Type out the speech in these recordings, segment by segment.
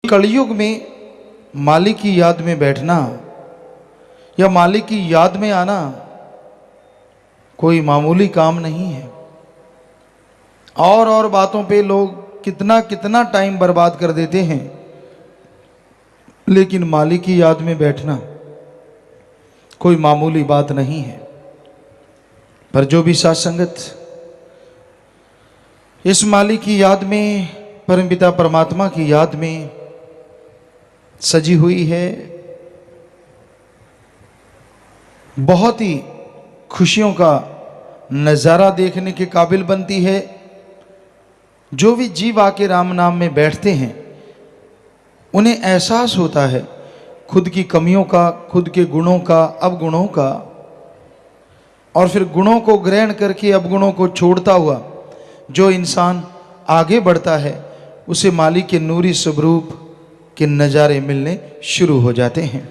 कलयुग में मालिक की याद में बैठना या मालिक की याद में आना कोई मामूली काम नहीं है। और बातों पे लोग कितना कितना टाइम बर्बाद कर देते हैं, लेकिन मालिक की याद में बैठना कोई मामूली बात नहीं है। पर जो भी साथ संगत इस मालिक की याद में, परमपिता परमात्मा की याद में सजी हुई है, बहुत ही खुशियों का नज़ारा देखने के काबिल बनती है। जो भी जीव आके राम नाम में बैठते हैं उन्हें एहसास होता है खुद की कमियों का, खुद के गुणों का, अवगुणों का, और फिर गुणों को ग्रहण करके अवगुणों को छोड़ता हुआ जो इंसान आगे बढ़ता है उसे मालिक के नूरी स्वरूप के नज़ारे मिलने शुरू हो जाते हैं।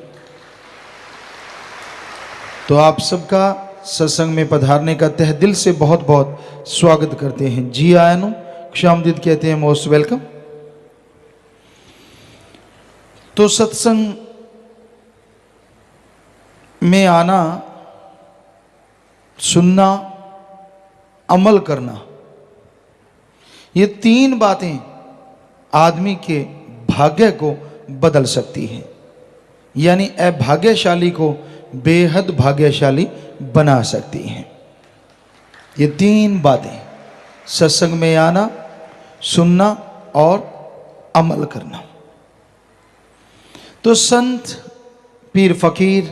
तो आप सबका सत्संग में पधारने का तहे दिल से बहुत बहुत स्वागत करते हैं। जी आयनु खुशामदीद कहते हैं, मोस्ट वेलकम। तो सत्संग में आना, सुनना, अमल करना, ये तीन बातें आदमी के भाग्य को बदल सकती हैं, यानी अभाग्यशाली को बेहद भाग्यशाली बना सकती हैं। ये तीन बातें, सत्संग में आना, सुनना और अमल करना। तो संत, पीर, फकीर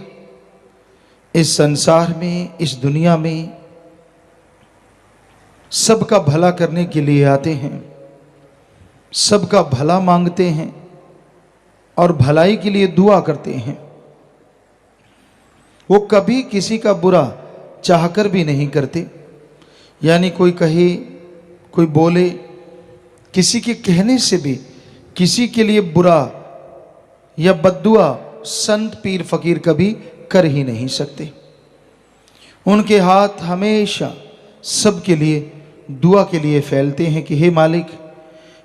इस संसार में, इस दुनिया में सबका भला करने के लिए आते हैं, सबका भला मांगते हैं और भलाई के लिए दुआ करते हैं। वो कभी किसी का बुरा चाहकर भी नहीं करते, यानी कोई कहे, कोई बोले, किसी के कहने से भी किसी के लिए बुरा या बद्दुआ संत, पीर, फकीर कभी कर ही नहीं सकते। उनके हाथ हमेशा सबके लिए दुआ के लिए फैलते हैं कि हे मालिक,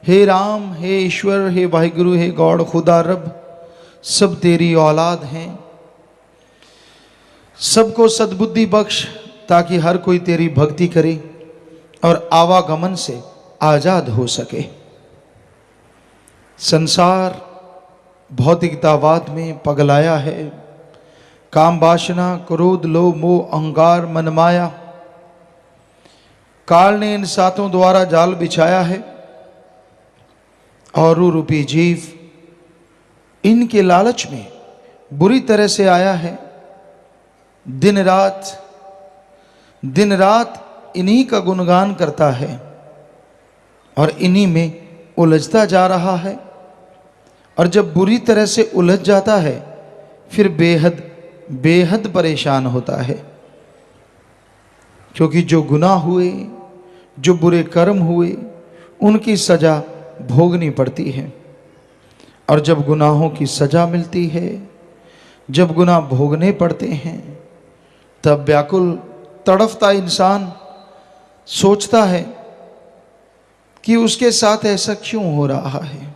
हे राम, हे ईश्वर, हे वाहिगुरु, हे गॉड, खुदा रब, सब तेरी औलाद हैं, सबको सद्बुद्धि बख्श ताकि हर कोई तेरी भक्ति करे और आवागमन से आजाद हो सके। संसार भौतिकतावाद में पगलाया है। काम, वासना, क्रोध, लोभ, मोह, अहंकार, मनमाया, काल ने इन सातों द्वारा जाल बिछाया है और रूपी जीव इनके लालच में बुरी तरह से आया है। दिन रात इन्हीं का गुणगान करता है और इन्हीं में उलझता जा रहा है। और जब बुरी तरह से उलझ जाता है फिर बेहद परेशान होता है, क्योंकि जो गुनाह हुए, जो बुरे कर्म हुए, उनकी सजा भोगनी पड़ती है। और जब गुनाहों की सजा मिलती है, जब गुनाह भोगने पड़ते हैं, तब व्याकुल तड़फता इंसान सोचता है कि उसके साथ ऐसा क्यों हो रहा है।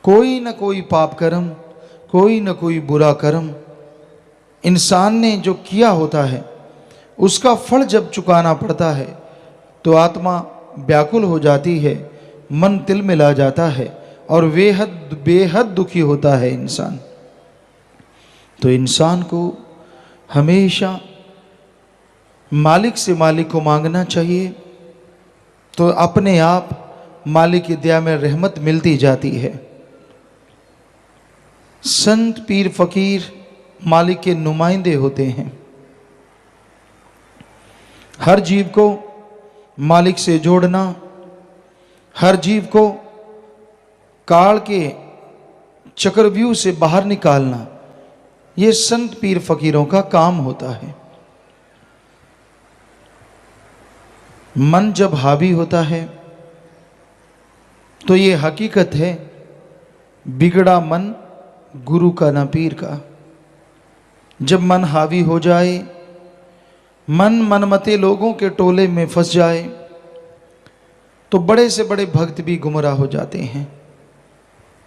कोई न कोई पाप कर्म, कोई न कोई बुरा कर्म इंसान ने जो किया होता है, उसका फल जब चुकाना पड़ता है तो आत्मा व्याकुल हो जाती है, मन तिलमिला जाता है और बेहद दुखी होता है इंसान। तो इंसान को हमेशा मालिक से मालिक को मांगना चाहिए, तो अपने आप मालिक की दया में रहमत मिलती जाती है। संत, पीर, फकीर मालिक के नुमाइंदे होते हैं। हर जीव को मालिक से जोड़ना, हर जीव को काल के चक्रव्यूह से बाहर निकालना, ये संत, पीर, फकीरों का काम होता है। मन जब हावी होता है तो ये हकीकत है, बिगड़ा मन गुरु का ना पीर का। जब मन हावी हो जाए, मनमते लोगों के टोले में फंस जाए, तो बड़े से बड़े भक्त भी गुमराह हो जाते हैं।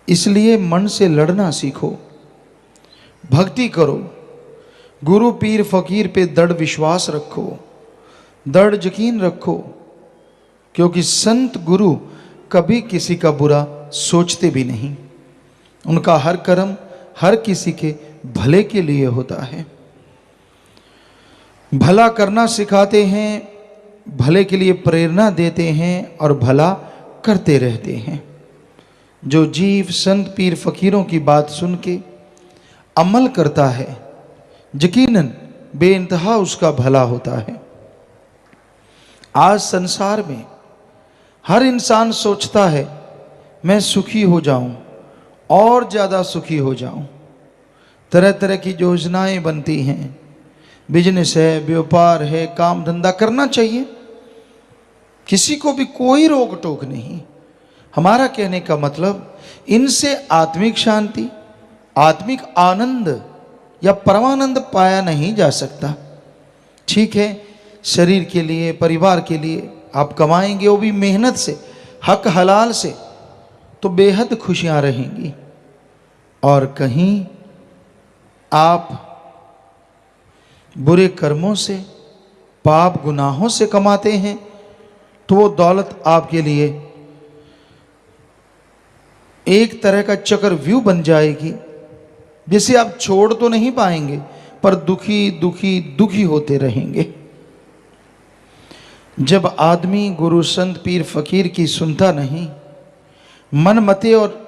इसलिए मन से लड़ना सीखो, भक्ति करो, गुरु पीर फकीर पे दृढ़ विश्वास रखो, दृढ़ यकीन रखो, क्योंकि संत गुरु कभी किसी का बुरा सोचते भी नहीं। उनका हर कर्म हर किसी के भले के लिए होता है। भला करना सिखाते हैं, भले के लिए प्रेरणा देते हैं और भला करते रहते हैं। जो जीव संत पीर फकीरों की बात सुन के अमल करता है, यकीनन बेइंतहा उसका भला होता है। आज संसार में हर इंसान सोचता है मैं सुखी हो जाऊं और ज़्यादा सुखी हो जाऊं। तरह तरह की योजनाएं बनती हैं, बिजनेस है, व्यापार है, काम धंधा करना चाहिए, किसी को भी कोई रोक टोक नहीं। हमारा कहने का मतलब इनसे आत्मिक शांति, आत्मिक आनंद या परमानंद पाया नहीं जा सकता। ठीक है, शरीर के लिए, परिवार के लिए आप कमाएंगे, वो भी मेहनत से, हक हलाल से, तो बेहद खुशियां रहेंगी। और कहीं आप बुरे कर्मों से, पाप गुनाहों से कमाते हैं, तो वो दौलत आपके लिए एक तरह का चक्रव्यूह बन जाएगी, जिसे आप छोड़ तो नहीं पाएंगे, पर दुखी दुखी दुखी होते रहेंगे। जब आदमी गुरु संत पीर फकीर की सुनता नहीं, मन मते और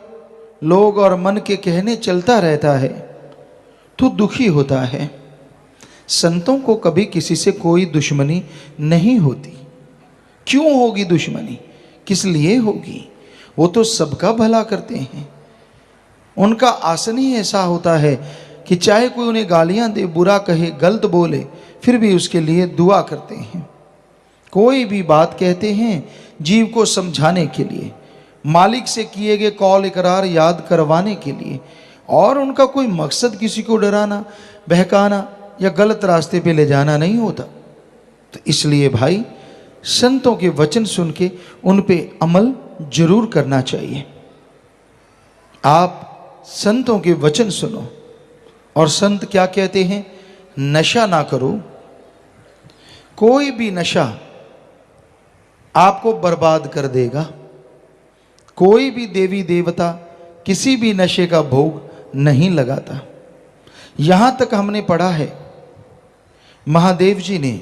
लोग और मन के कहने चलता रहता है, तो दुखी होता है। संतों को कभी किसी से कोई दुश्मनी नहीं होती। क्यों होगी दुश्मनी? किस लिए होगी? वो तो सबका भला करते हैं। उनका आसन ही ऐसा होता है कि चाहे कोई उन्हें गालियां दे, बुरा कहे, गलत बोले, फिर भी उसके लिए दुआ करते हैं। कोई भी बात कहते हैं जीव को समझाने के लिए, मालिक से किए गए कौल इकरार याद करवाने के लिए, और उनका कोई मकसद किसी को डराना, बहकाना या गलत रास्ते पे ले जाना नहीं होता। तो इसलिए भाई, संतों के वचन सुन के उन पे अमल जरूर करना चाहिए। आप संतों के वचन सुनो। और संत क्या कहते हैं? नशा ना करो। कोई भी नशा आपको बर्बाद कर देगा। कोई भी देवी देवता किसी भी नशे का भोग नहीं लगाता। यहां तक हमने पढ़ा है, महादेव जी ने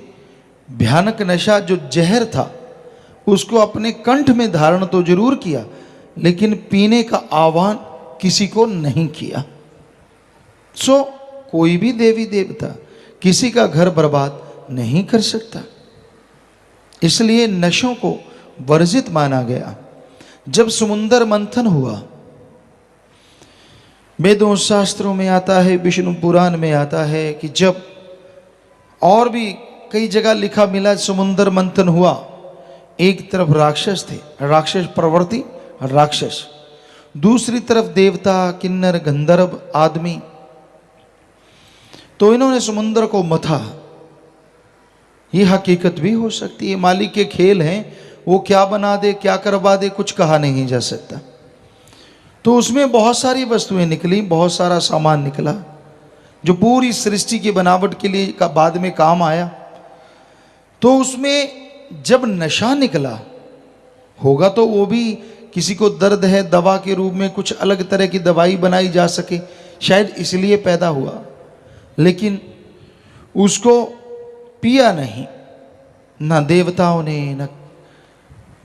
भयानक नशा जो जहर था उसको अपने कंठ में धारण तो जरूर किया, लेकिन पीने का आह्वान किसी को नहीं किया। सो कोई भी देवी देवता किसी का घर बर्बाद नहीं कर सकता। इसलिए नशों को वर्जित माना गया। जब समुद्र मंथन हुआ, वेदों शास्त्रों में आता है, विष्णु पुराण में आता है कि जब, और भी कई जगह लिखा मिला, समुद्र मंथन हुआ, एक तरफ राक्षस थे, राक्षस प्रवृत्ति राक्षस, दूसरी तरफ देवता, किन्नर, गंधर्व आदमी। तो इन्होंने समुद्र को मथा। ये हकीकत भी हो सकती है, मालिक के खेल हैं, वो क्या बना दे, क्या करवा दे, कुछ कहा नहीं जा सकता। तो उसमें बहुत सारी वस्तुएं निकली, बहुत सारा सामान निकला, जो पूरी सृष्टि की बनावट के लिए का बाद में काम आया। तो उसमें जब नशा निकला होगा, तो वो भी किसी को दर्द है, दवा के रूप में कुछ अलग तरह की दवाई बनाई जा सके, शायद इसलिए पैदा हुआ। लेकिन उसको पिया नहीं, न देवताओं ने, न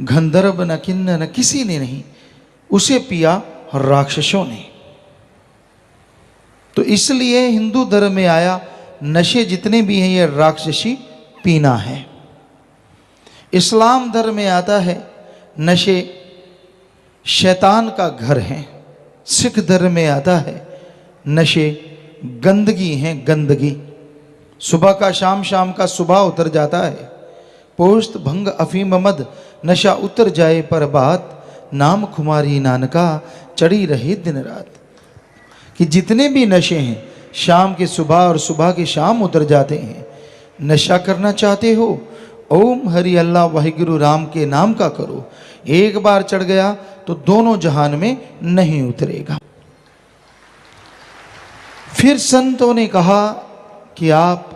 गंधर्व, न किन्नर, न किसी ने नहीं, उसे पिया राक्षसों ने। तो इसलिए हिंदू धर्म में आया, नशे जितने भी हैं ये राक्षसी पीना है। इस्लाम धर्म में आता है, नशे शैतान का घर है। सिख धर्म में आता है, नशे गंदगी हैं, गंदगी। सुबह का शाम, शाम का सुबह उतर जाता है। पोस्त भंग अफीम मद नशा उतर जाए पर बात, नाम खुमारी नानका चढ़ी रहे दिन रात। कि जितने भी नशे हैं, शाम के सुबह और सुबह के शाम उतर जाते हैं। नशा करना चाहते हो, ओम हरि अल्लाह वाहिगुरु राम के नाम का करो। एक बार चढ़ गया तो दोनों जहान में नहीं उतरेगा। फिर संतों ने कहा कि आप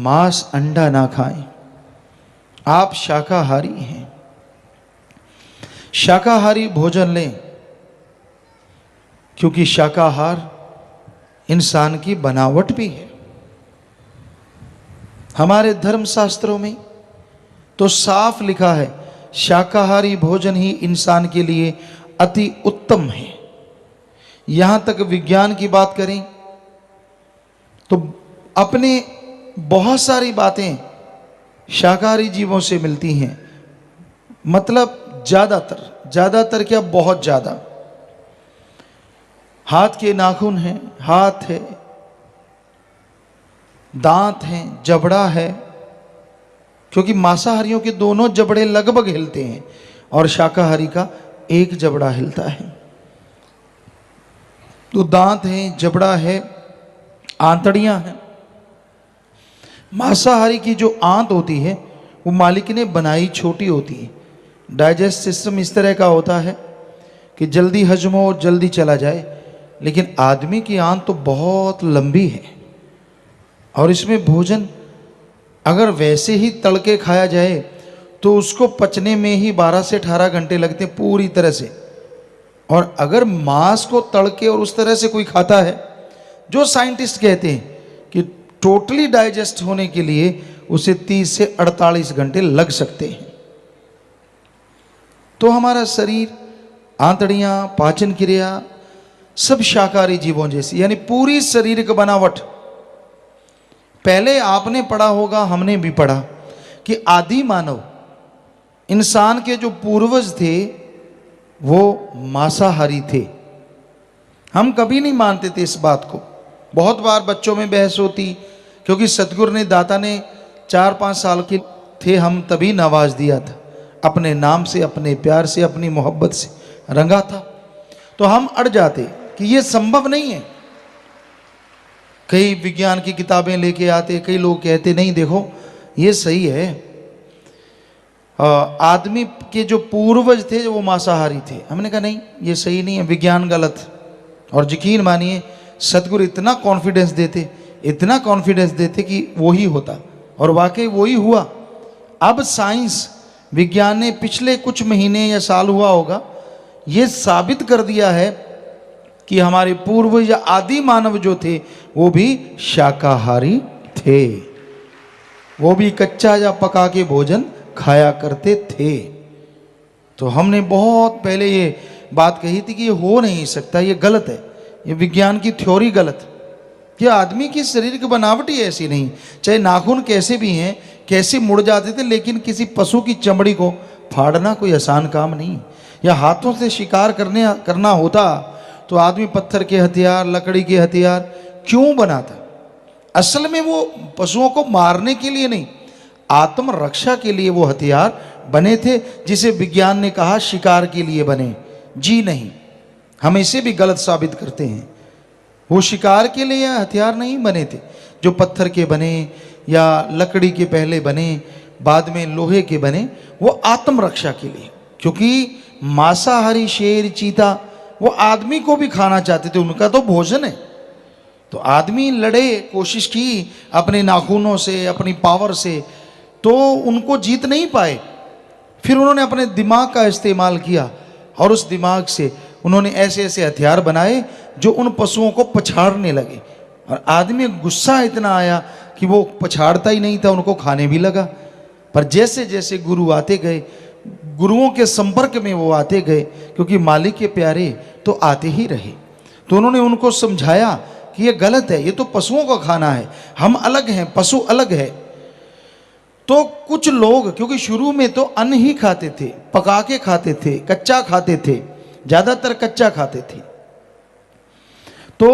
मांस अंडा ना खाएं, आप शाकाहारी हैं, शाकाहारी भोजन लें, क्योंकि शाकाहार इंसान की बनावट भी है। हमारे धर्म शास्त्रों में तो साफ लिखा है शाकाहारी भोजन ही इंसान के लिए अति उत्तम है। यहां तक विज्ञान की बात करें तो अपने बहुत सारी बातें शाकाहारी जीवों से मिलती हैं, मतलब ज़्यादातर क्या, बहुत ज़्यादा। हाथ के नाखून हैं, हाथ है, दांत हैं, जबड़ा है, क्योंकि मांसाहारियों के दोनों जबड़े लगभग हिलते हैं और शाकाहारी का एक जबड़ा हिलता है। तो दांत हैं, जबड़ा है, आंतड़ियां हैं। मांसाहारी की जो आंत होती है वो मालिक ने बनाई छोटी होती है। डाइजेस्ट सिस्टम इस तरह का होता है कि जल्दी हजम हो और जल्दी चला जाए, लेकिन आदमी की आंत तो बहुत लंबी है और इसमें भोजन अगर वैसे ही तड़के खाया जाए तो उसको पचने में ही 12 से 18 घंटे लगते हैं पूरी तरह से। और अगर मांस को तड़के और उस तरह से कोई खाता है, जो साइंटिस्ट कहते हैं कि टोटली डाइजेस्ट होने के लिए उसे 30 से 48 घंटे लग सकते हैं। तो हमारा शरीर, आंतड़ियां, पाचन क्रिया सब शाकाहारी जीवों जैसी, यानी पूरी शारीरिक बनावट। पहले आपने पढ़ा होगा, हमने भी पढ़ा कि आदि मानव, इंसान के जो पूर्वज थे वो मांसाहारी थे। हम कभी नहीं मानते थे इस बात को। बहुत बार बच्चों में बहस होती, क्योंकि सतगुरु ने, दाता ने 4-5 साल के थे हम तभी नवाज दिया था, अपने नाम से, अपने प्यार से, अपनी मोहब्बत से रंगा था। तो हम अड़ जाते कि ये संभव नहीं है। कई विज्ञान की किताबें लेके आते, कई लोग कहते नहीं देखो ये सही है, आदमी के जो पूर्वज थे वो मांसाहारी थे। हमने कहा नहीं, ये सही नहीं है, विज्ञान गलत। और यकीन मानिए सतगुरु इतना कॉन्फिडेंस देते कि वो ही होता, और वाकई वो ही हुआ। अब साइंस, विज्ञान ने पिछले कुछ महीने या साल हुआ होगा, ये साबित कर दिया है कि हमारे पूर्वज या आदि मानव जो थे वो भी शाकाहारी थे, वो भी कच्चा या पका के भोजन खाया करते थे। तो हमने बहुत पहले ये बात कही थी कि ये हो नहीं सकता, ये गलत है, ये विज्ञान की थ्योरी गलत है। कि आदमी की शरीर की बनावट ही ऐसी नहीं, चाहे नाखून कैसे भी हैं, कैसे मुड़ जाते थे, लेकिन किसी पशु की चमड़ी को फाड़ना कोई आसान काम नहीं। या हाथों से शिकार करना होता तो आदमी पत्थर के हथियार, लकड़ी के हथियार क्यों बनाता? असल में वो पशुओं को मारने के लिए नहीं, आत्मरक्षा के लिए वो हथियार बने थे, जिसे विज्ञान ने कहा शिकार के लिए बने। जी नहीं, हम इसे भी गलत साबित करते हैं। वो शिकार के लिए हथियार नहीं बने थे, जो पत्थर के बने या लकड़ी के पहले बने, बाद में लोहे के बने, वो आत्मरक्षा के लिए। क्योंकि मांसाहारी शेर, चीता वो आदमी को भी खाना चाहते थे, उनका तो भोजन है। तो आदमी लड़े, कोशिश की अपने नाखूनों से, अपनी पावर से, तो उनको जीत नहीं पाए। फिर उन्होंने अपने दिमाग का इस्तेमाल किया और उस दिमाग से उन्होंने ऐसे ऐसे हथियार बनाए जो उन पशुओं को पछाड़ने लगे। और आदमी गुस्सा इतना आया कि वो पछाड़ता ही नहीं था, उनको खाने भी लगा। पर जैसे जैसे गुरु आते गए, गुरुओं के संपर्क में वो आते गए, क्योंकि मालिक के प्यारे तो आते ही रहे, तो उन्होंने उनको समझाया कि ये गलत है, ये तो पशुओं का खाना है, हम अलग हैं, पशु अलग है। तो कुछ लोग, क्योंकि शुरू में तो अन्न ही खाते थे, पका के खाते थे, कच्चा खाते थे, ज़्यादातर कच्चा खाते थे। तो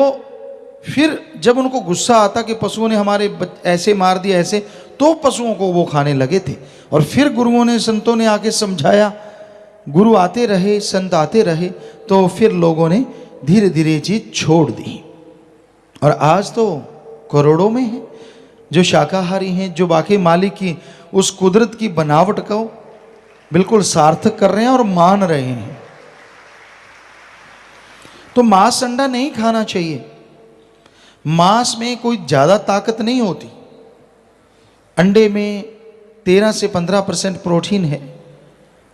फिर जब उनको गुस्सा आता कि पशुओं ने हमारे ऐसे मार दिया ऐसे, तो पशुओं को वो खाने लगे थे। और फिर गुरुओं ने, संतों ने आके समझाया, गुरु आते रहे, संत आते रहे, तो फिर लोगों ने धीरे धीरे चीज छोड़ दी। और आज तो करोड़ों में है, जो शाकाहारी हैं, जो वाकई मालिक की उस कुदरत की बनावट को बिल्कुल सार्थक कर रहे हैं और मान रहे हैं। तो मांस अंडा नहीं खाना चाहिए। मांस में कोई ज़्यादा ताकत नहीं होती। अंडे में 13 से 15% प्रोटीन है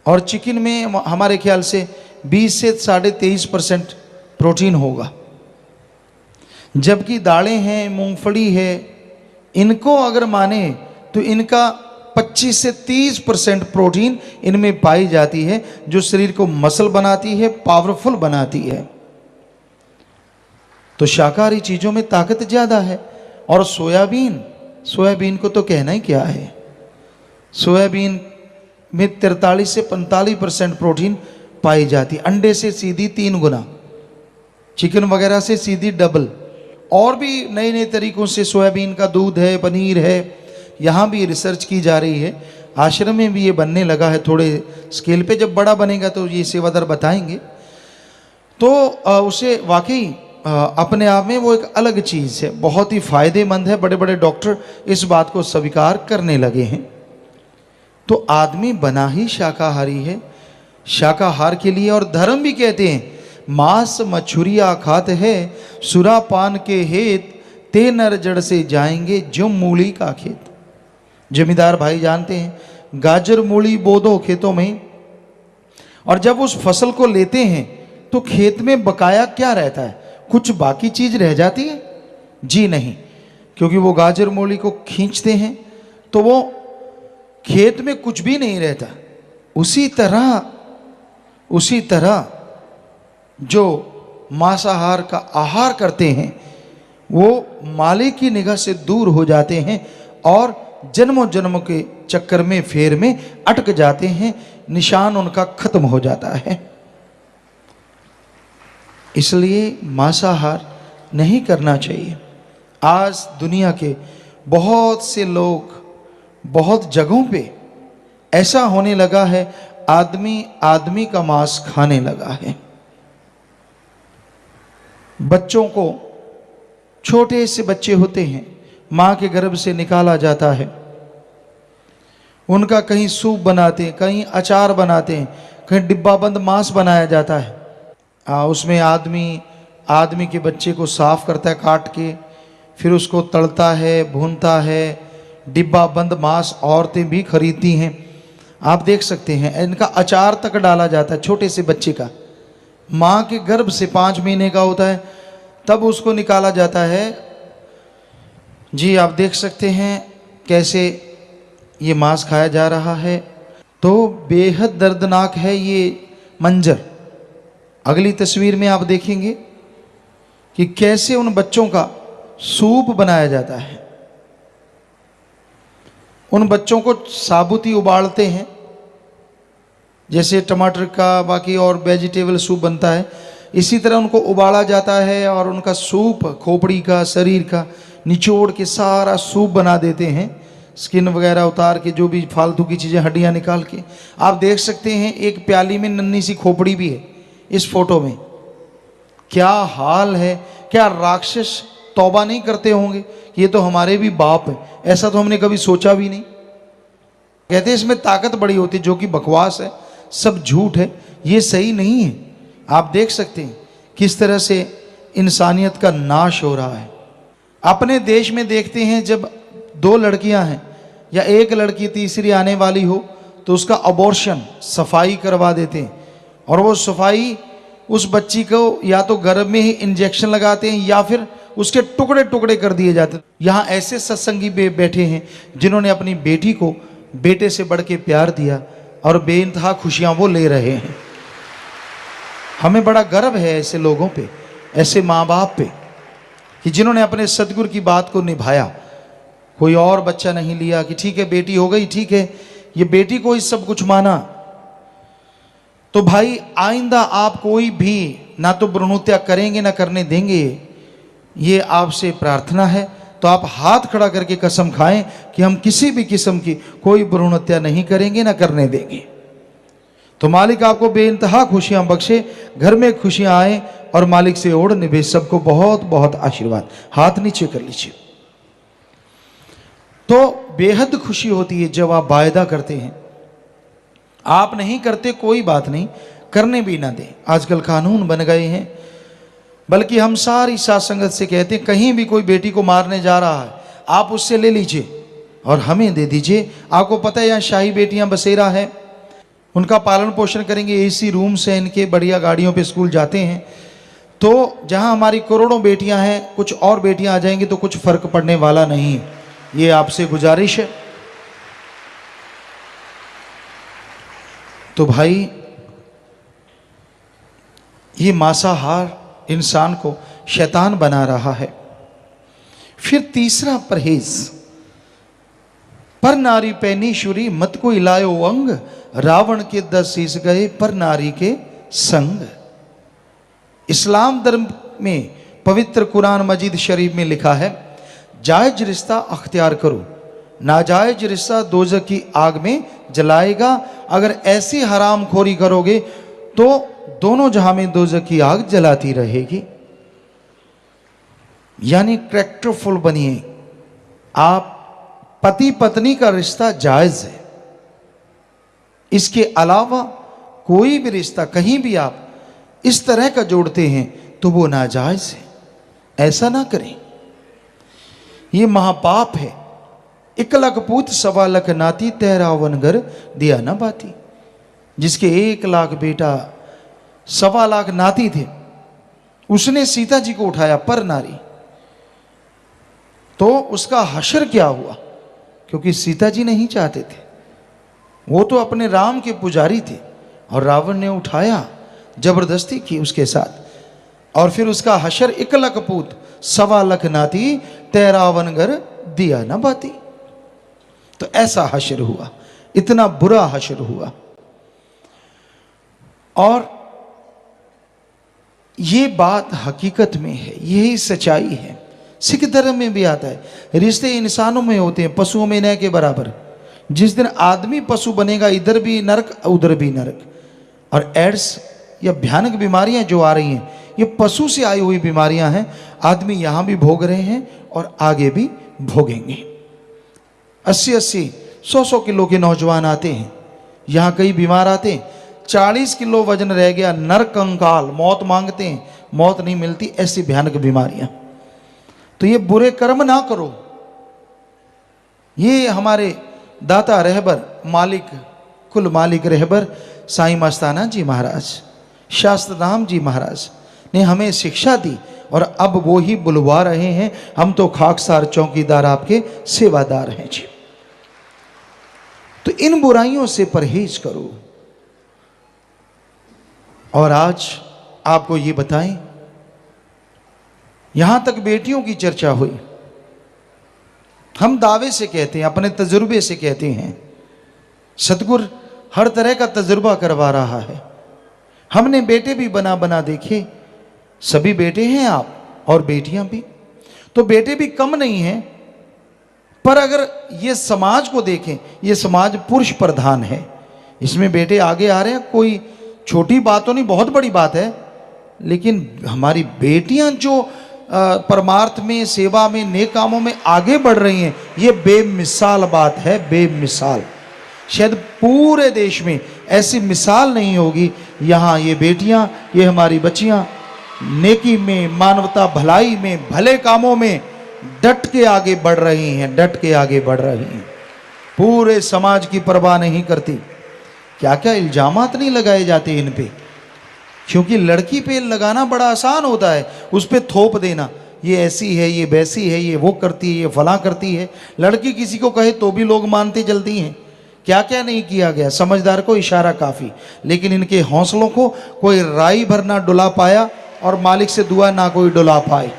और चिकन में हमारे ख्याल से 20 से 23.5% प्रोटीन होगा। जबकि दालें हैं, मूंगफली है, इनको अगर माने तो इनका 25 से 30% प्रोटीन इनमें पाई जाती है, जो शरीर को मसल बनाती है, पावरफुल बनाती है। तो शाकाहारी चीज़ों में ताकत ज़्यादा है। और सोयाबीन को तो कहना ही क्या है। सोयाबीन में 43 से 45% प्रोटीन पाई जाती है। अंडे से सीधी 3 गुना, चिकन वगैरह से सीधी डबल। और भी नए नए तरीक़ों से सोयाबीन का दूध है, पनीर है, यहाँ भी रिसर्च की जा रही है। आश्रम में भी ये बनने लगा है थोड़े स्केल पे। जब बड़ा बनेगा तो ये सेवादार बताएंगे। तो उसे वाकई अपने आप में वो एक अलग चीज़ है, बहुत ही फायदेमंद है। बड़े बड़े डॉक्टर इस बात को स्वीकार करने लगे हैं। तो आदमी बना ही शाकाहारी है, शाकाहार के लिए। और धर्म भी कहते हैं, मांस मछुरिया खात है, सुरापान के हेत ते नर जड़ से जाएंगे जो मूली का खेत। जमींदार भाई जानते हैं, गाजर मूली बो दो खेतों में, और जब उस फसल को लेते हैं तो खेत में बकाया क्या रहता है? कुछ बाकी चीज रह जाती है? जी नहीं, क्योंकि वो गाजर मूली को खींचते हैं तो वो खेत में कुछ भी नहीं रहता। उसी तरह जो मांसाहार का आहार करते हैं वो मालिक की निगाह से दूर हो जाते हैं और जन्मों जन्मों के चक्कर में, फेर में अटक जाते हैं। निशान उनका खत्म हो जाता है। इसलिए मांसाहार नहीं करना चाहिए। आज दुनिया के बहुत से लोग, बहुत जगहों पे ऐसा होने लगा है, आदमी का मांस खाने लगा है। बच्चों को, छोटे से बच्चे होते हैं, माँ के गर्भ से निकाला जाता है, उनका कहीं सूप बनाते हैं, कहीं अचार बनाते हैं, कहीं डिब्बाबंद मांस बनाया जाता है। उसमें आदमी के बच्चे को साफ करता है काट के, फिर उसको तलता है, भूनता है। डिब्बा बंद मांस औरतें भी खरीदती हैं, आप देख सकते हैं। इनका अचार तक डाला जाता है छोटे से बच्चे का। माँ के गर्भ से 5 महीने का होता है तब उसको निकाला जाता है। जी आप देख सकते हैं कैसे ये मांस खाया जा रहा है। तो बेहद दर्दनाक है ये मंजर। अगली तस्वीर में आप देखेंगे कि कैसे उन बच्चों का सूप बनाया जाता है। उन बच्चों को साबुत ही उबालते हैं, जैसे टमाटर का बाकी और वेजिटेबल सूप बनता है, इसी तरह उनको उबाला जाता है और उनका सूप, खोपड़ी का, शरीर का निचोड़ के सारा सूप बना देते हैं। स्किन वगैरह उतार के, जो भी फालतू की चीज़ें, हड्डियाँ निकाल के। आप देख सकते हैं एक प्याली में नन्ही सी खोपड़ी भी है इस फोटो में। क्या हाल है! क्या राक्षस तौबा नहीं करते होंगे कि ये तो हमारे भी बाप है? ऐसा तो हमने कभी सोचा भी नहीं। कहते हैं इसमें ताकत बड़ी होती है, जो कि बकवास है, सब झूठ है, ये सही नहीं है। आप देख सकते हैं किस तरह से इंसानियत का नाश हो रहा है। अपने देश में देखते हैं, जब 2 लड़कियां हैं या एक लड़की तीसरी आने वाली हो तो उसका अबॉर्शन, सफाई करवा देते हैं। और वो सफाई उस बच्ची को या तो गर्भ में ही इंजेक्शन लगाते हैं या फिर उसके टुकड़े टुकड़े कर दिए जाते हैं। यहाँ ऐसे सत्संगी बैठे हैं जिन्होंने अपनी बेटी को बेटे से बढ़ के प्यार दिया और बेइंतहा खुशियाँ वो ले रहे हैं। हमें बड़ा गर्व है ऐसे लोगों पे, ऐसे माँ बाप पे, कि जिन्होंने अपने सदगुरु की बात को निभाया। कोई और बच्चा नहीं लिया कि ठीक है बेटी हो गई, ठीक है, ये बेटी को ही सब कुछ माना। तो भाई आइंदा आप कोई भी ना तो भ्रूण हत्या करेंगे ना करने देंगे, ये आपसे प्रार्थना है। तो आप हाथ खड़ा करके कसम खाएं कि हम किसी भी किस्म की कोई भ्रूण हत्या नहीं करेंगे ना करने देंगे। तो मालिक आपको बेइंतहा खुशियां बख्शे, घर में खुशियां आए और मालिक से ओढ़ निभे। सबको बहुत बहुत आशीर्वाद। हाथ नीचे कर लीजिए। तो बेहद खुशी होती है जब आप वायदा करते हैं। आप नहीं करते कोई बात नहीं, करने भी ना दें, आजकल कानून बन गए हैं। बल्कि हम सारी साथ संगत से कहते हैं, कहीं भी कोई बेटी को मारने जा रहा है, आप उससे ले लीजिए और हमें दे दीजिए। आपको पता है यहाँ शाही बेटियां बसेरा है, उनका पालन पोषण करेंगे, एसी रूम से इनके बढ़िया गाड़ियों पे स्कूल जाते हैं। तो जहाँ हमारी करोड़ों बेटियां हैं, कुछ और बेटियां आ जाएंगी तो कुछ फर्क पड़ने वाला नहीं। ये आपसे गुजारिश है। तो भाई, ये मांसाहार इंसान को शैतान बना रहा है। फिर तीसरा परहेज, पर नारी पैनीश्वरी मत को इलायो अंग, रावण के 10 शीश गए पर नारी के संग। इस्लाम धर्म में पवित्र कुरान मजीद शरीफ में लिखा है, जायज रिश्ता अख्तियार करो, नाजायज रिश्ता दोज़ख की आग में जलाएगा। अगर ऐसी हराम खोरी करोगे तो दोनों जहां में दोज़ख की आग जलाती रहेगी। यानी कैरेक्टरफुल बनिए। आप पति पत्नी का रिश्ता जायज है, इसके अलावा कोई भी रिश्ता कहीं भी आप इस तरह का जोड़ते हैं तो वो नाजायज है। ऐसा ना करें, ये महापाप है। 1 लाख पूत 1.25 लाख नाती, 13 घर दिया न बाती। जिसके 1 लाख बेटा 1.25 लाख नाती थे, उसने सीता जी को उठाया पर नारी, तो उसका हश्र क्या हुआ? क्योंकि सीता जी नहीं चाहते थे, वो तो अपने राम के पुजारी थे और रावण ने उठाया, जबरदस्ती की उसके साथ। और फिर उसका हश्र 1 लाख पूत 1.25 लाख नाती, 13 घर दिया न बाती। तो ऐसा हश्र हुआ, इतना बुरा हश्र हुआ। और ये बात हकीकत में है, यही सच्चाई है। सिख धर्म में भी आता है, रिश्ते इंसानों में होते हैं, पशुओं में न के बराबर। जिस दिन आदमी पशु बनेगा, इधर भी नरक उधर भी नरक। और एड्स या भयानक बीमारियां जो आ रही हैं, ये पशु से आई हुई बीमारियां हैं। आदमी यहां भी भोग रहे हैं और आगे भी भोगेंगे। 80-80, 100-100 किलो के नौजवान आते हैं, यहाँ कई बीमार आते हैं, 40 किलो वजन रह गया, नर कंकाल, मौत मांगते हैं, मौत नहीं मिलती। ऐसी भयानक बीमारियां। तो ये बुरे कर्म ना करो। ये हमारे दाता रहबर मालिक, कुल मालिक रहबर साईं मस्ताना जी महाराज, शास्त्र राम जी महाराज ने हमें शिक्षा दी और अब वो ही बुलवा रहे हैं। हम तो खाकसार चौकीदार आपके सेवादार हैं जी। तो इन बुराइयों से परहेज करो। और आज आपको ये बताएं, यहां तक बेटियों की चर्चा हुई, हम दावे से कहते हैं, अपने तजुर्बे से कहते हैं, सतगुरु हर तरह का तजुर्बा करवा रहा है। हमने बेटे भी बना बना देखे, सभी बेटे हैं आप और बेटियां भी, तो बेटे भी कम नहीं हैं। पर अगर ये समाज को देखें, ये समाज पुरुष प्रधान है, इसमें बेटे आगे आ रहे हैं। कोई छोटी बात तो नहीं, बहुत बड़ी बात है। लेकिन हमारी बेटियां जो परमार्थ में, सेवा में, नेक कामों में आगे बढ़ रही हैं, ये बेमिसाल बात है, बेमिसाल। शायद पूरे देश में ऐसी मिसाल नहीं होगी। यहाँ ये बेटियां, ये हमारी बच्चियां नेकी में, मानवता भलाई में, भले कामों में डट के आगे बढ़ रही हैं, डट के आगे बढ़ रही हैं। पूरे समाज की परवाह नहीं करती। क्या क्या इल्जामात नहीं लगाए जाते इन पे, क्योंकि लड़की पे लगाना बड़ा आसान होता है, उस पे थोप देना, ये ऐसी है, ये वैसी है, ये वो करती है, ये फला करती है। लड़की किसी को कहे तो भी लोग मानते जल्दी हैं। क्या क्या नहीं किया गया, समझदार को इशारा काफ़ी। लेकिन इनके हौसलों को कोई राई भर ना डुला पाया और मालिक से दुआ ना कोई डुला पाए।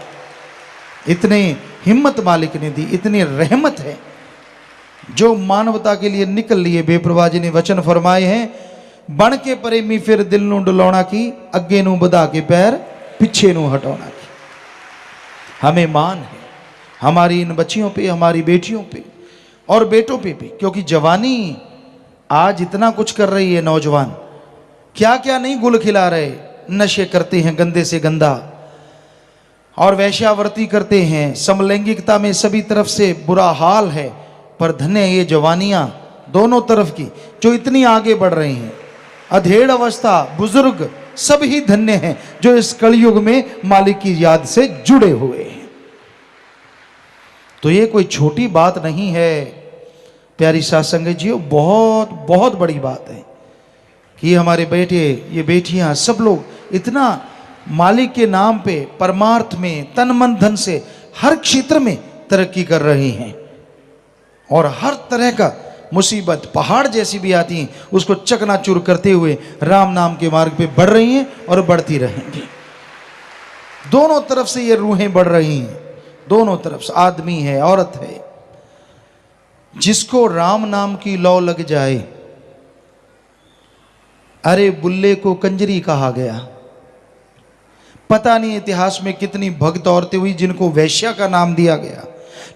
इतनी हिम्मत मालिक ने दी, इतनी रहमत है। जो मानवता के लिए निकल लिए, बेप्रवाह जी ने वचन फरमाए हैं, बन के प्रेमी फिर दिल नू डुलाउणा की, अगे नू बधा के पैर पिछे नू हटाउणा की। हमें मान है हमारी इन बच्चियों पे, हमारी बेटियों पे और बेटों पे भी, क्योंकि जवानी आज इतना कुछ कर रही है। नौजवान क्या क्या नहीं गुल खिला रहे, नशे करते हैं गंदे से गंदा, और वैश्यावर्ती करते हैं। समलैंगिकता में सभी तरफ से बुरा हाल है। पर धन्य ये जवानियां दोनों तरफ की जो इतनी आगे बढ़ रही हैं। अधेड़ अवस्था, बुजुर्ग सब ही धन्य हैं जो इस कलयुग में मालिक की याद से जुड़े हुए हैं। तो ये कोई छोटी बात नहीं है प्यारी साध संगत जी, बहुत बहुत बड़ी बात है कि हमारे बेटे, ये बेटियां, सब लोग इतना मालिक के नाम पे परमार्थ में तन मन धन से हर क्षेत्र में तरक्की कर रही हैं और हर तरह का मुसीबत पहाड़ जैसी भी आती हैं उसको चकनाचूर करते हुए राम नाम के मार्ग पे बढ़ रही हैं और बढ़ती रहेंगी। दोनों तरफ से ये रूहें बढ़ रही हैं, दोनों तरफ से, आदमी है, औरत है। जिसको राम नाम की लौ लग जाए, अरे बुल्ले को कंजरी कहा गया। पता नहीं इतिहास में कितनी भक्त औरतें हुई जिनको वैश्या का नाम दिया गया,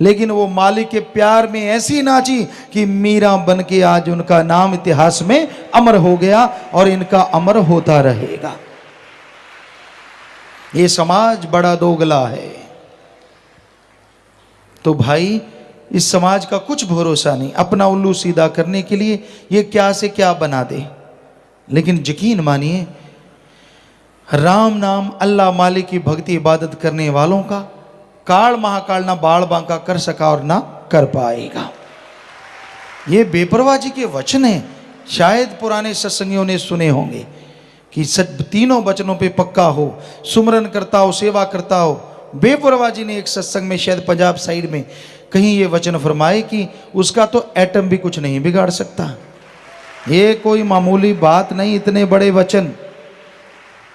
लेकिन वो मालिक के प्यार में ऐसी नाची कि मीरा बन के आज उनका नाम इतिहास में अमर हो गया और इनका अमर होता रहेगा। ये समाज बड़ा दोगला है। तो भाई इस समाज का कुछ भरोसा नहीं, अपना उल्लू सीधा करने के लिए ये क्या से क्या बना दे। लेकिन यकीन मानिए, राम नाम अल्लाह मालिक की भक्ति इबादत करने वालों का काल महाकाल ना बाल बांका कर सका और ना कर पाएगा। ये बेपरवाह जी के वचन हैं, शायद पुराने सत्संगियों ने सुने होंगे कि तीनों वचनों पे पक्का हो, सुमरन करता हो, सेवा करता हो। बेपरवाह जी ने एक सत्संग में, शायद पंजाब साइड में, कहीं ये वचन फरमाए कि उसका तो एटम भी कुछ नहीं बिगाड़ सकता। ये कोई मामूली बात नहीं, इतने बड़े वचन।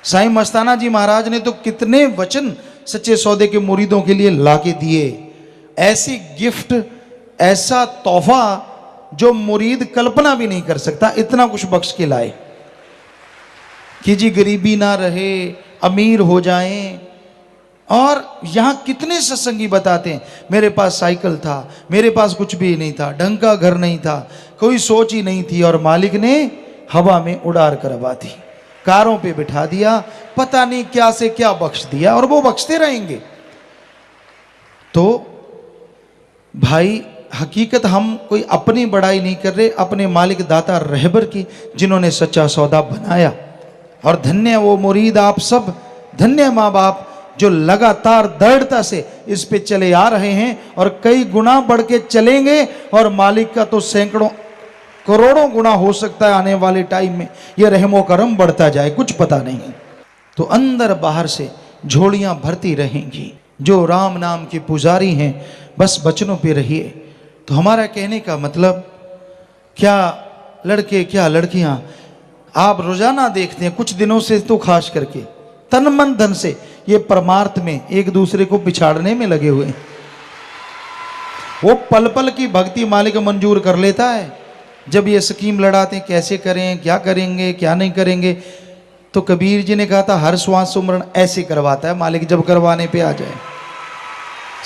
साईं मस्ताना जी महाराज ने तो कितने वचन सच्चे सौदे के मुरीदों के लिए लाके दिए। ऐसी गिफ्ट, ऐसा तोहफा जो मुरीद कल्पना भी नहीं कर सकता, इतना कुछ बख्श के लाए कि जी गरीबी ना रहे, अमीर हो जाएं। और यहां कितने सत्संगी बताते हैं, मेरे पास साइकिल था, मेरे पास कुछ भी नहीं था, ढंग का घर नहीं था, कोई सोच ही नहीं थी, और मालिक ने हवा में उड़ार करवा दी, कारों पे बिठा दिया, पता नहीं क्या से क्या बख्श दिया, और वो बख्शते रहेंगे। तो भाई हकीकत हम कोई अपनी बड़ाई नहीं कर रहे, अपने मालिक दाता रहबर की, जिन्होंने सच्चा सौदा बनाया। और धन्य वो मुरीद आप सब, धन्य माँ बाप जो लगातार दृढ़ता से इस पे चले आ रहे हैं और कई गुना बढ़ के चलेंगे, और मालिक का तो सैकड़ों करोड़ों गुना हो सकता है आने वाले टाइम में। ये रहमो करम बढ़ता जाए, कुछ पता नहीं। तो अंदर बाहर से झोलियां भरती रहेंगी। जो राम नाम के पुजारी हैं, बस वचनों पे रहिए। तो हमारा कहने का मतलब, क्या लड़के क्या लड़कियां, आप रोजाना देखते हैं, कुछ दिनों से तो खास करके तन मन धन से ये परमार्थ में एक दूसरे को पिछाड़ने में लगे हुए हैं। वो पल पल की भक्ति मालिक मंजूर कर लेता है। जब ये स्कीम लड़ाते हैं, कैसे करें, क्या करेंगे, क्या नहीं करेंगे, तो कबीर जी ने कहा था हर श्वास सुमरण ऐसे करवाता है मालिक, जब करवाने पे आ जाए।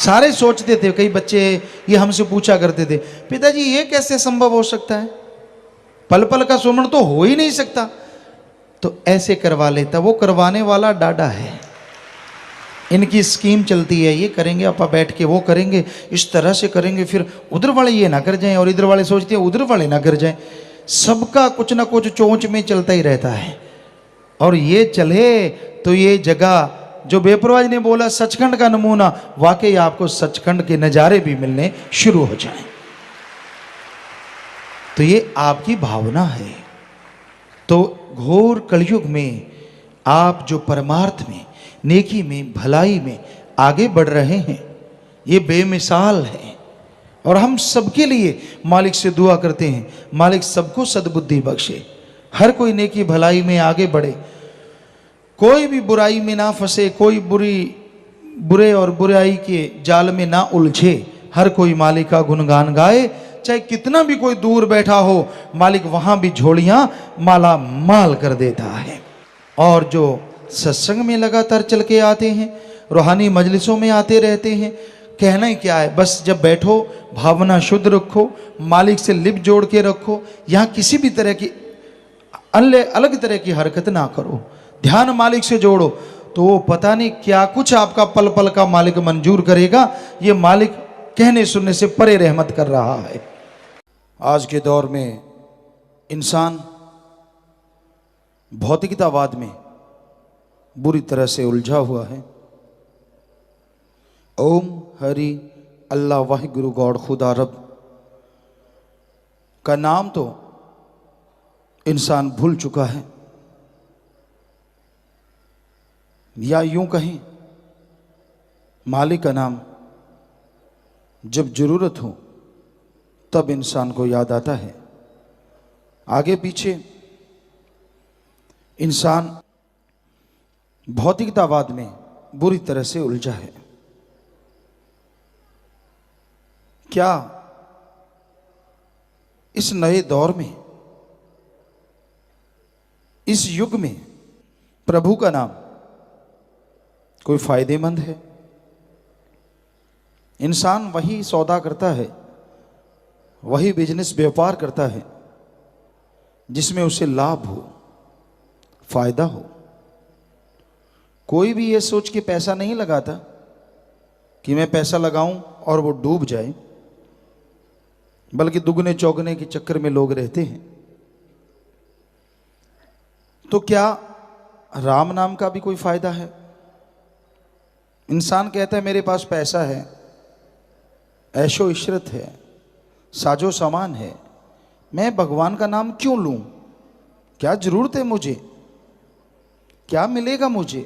सारे सोचते थे, कई बच्चे ये हमसे पूछा करते थे, पिताजी ये कैसे संभव हो सकता है, पल पल का सुमरण तो हो ही नहीं सकता। तो ऐसे करवा लेता, वो करवाने वाला डाडा है। इनकी स्कीम चलती है, ये करेंगे आपा बैठ के, वो करेंगे, इस तरह से करेंगे, फिर उधर वाले ये ना कर जाएं और इधर वाले सोचते हैं उधर वाले ना कर जाएं। सबका कुछ ना कुछ चोंच में चलता ही रहता है। और ये चले तो ये जगह, जो बेपरवाह ने बोला सचखंड का नमूना, वाकई आपको सचखंड के नज़ारे भी मिलने शुरू हो जाएं। तो ये आपकी भावना है। तो घोर कलयुग में आप जो परमार्थ में, नेकी में, भलाई में आगे बढ़ रहे हैं, ये बेमिसाल है। और हम सबके लिए मालिक से दुआ करते हैं, मालिक सबको सद्बुद्धि बख्शे, हर कोई नेकी भलाई में आगे बढ़े, कोई भी बुराई में ना फंसे, कोई बुरे और बुराई के जाल में ना उलझे। हर कोई मालिक का गुणगान गाए, चाहे कितना भी कोई दूर बैठा हो, मालिक वहां भी झोलियां माला माल कर देता है। और जो सत्संग में लगातार चल के आते हैं, रूहानी मजलिसों में आते रहते हैं, कहना ही क्या है, बस जब बैठो भावना शुद्ध रखो, मालिक से लिप जोड़ के रखो, यहाँ किसी भी तरह की अलग तरह की हरकत ना करो, ध्यान मालिक से जोड़ो, तो वो पता नहीं क्या कुछ आपका पल पल का मालिक मंजूर करेगा। ये मालिक कहने सुनने से परे रहमत कर रहा है। आज के दौर में इंसान भौतिकतावाद में बुरी तरह से उलझा हुआ है। ओम हरि अल्लाह वाहिगुरु गॉड खुदा रब का नाम तो इंसान भूल चुका है, या यूं कहें मालिक का नाम जब जरूरत हो तब इंसान को याद आता है। आगे पीछे इंसान भौतिकतावाद में बुरी तरह से उलझा है। क्या इस नए दौर में, इस युग में प्रभु का नाम कोई फायदेमंद है? इंसान वही सौदा करता है, वही बिजनेस व्यापार करता है जिसमें उसे लाभ हो, फायदा हो। कोई भी ये सोच के पैसा नहीं लगाता कि मैं पैसा लगाऊं और वो डूब जाए, बल्कि दुगने चौगने के चक्कर में लोग रहते हैं। तो क्या राम नाम का भी कोई फायदा है? इंसान कहता है मेरे पास पैसा है, ऐशो इशरत है, साजो सामान है, मैं भगवान का नाम क्यों लूं? क्या जरूरत है मुझे? क्या मिलेगा मुझे?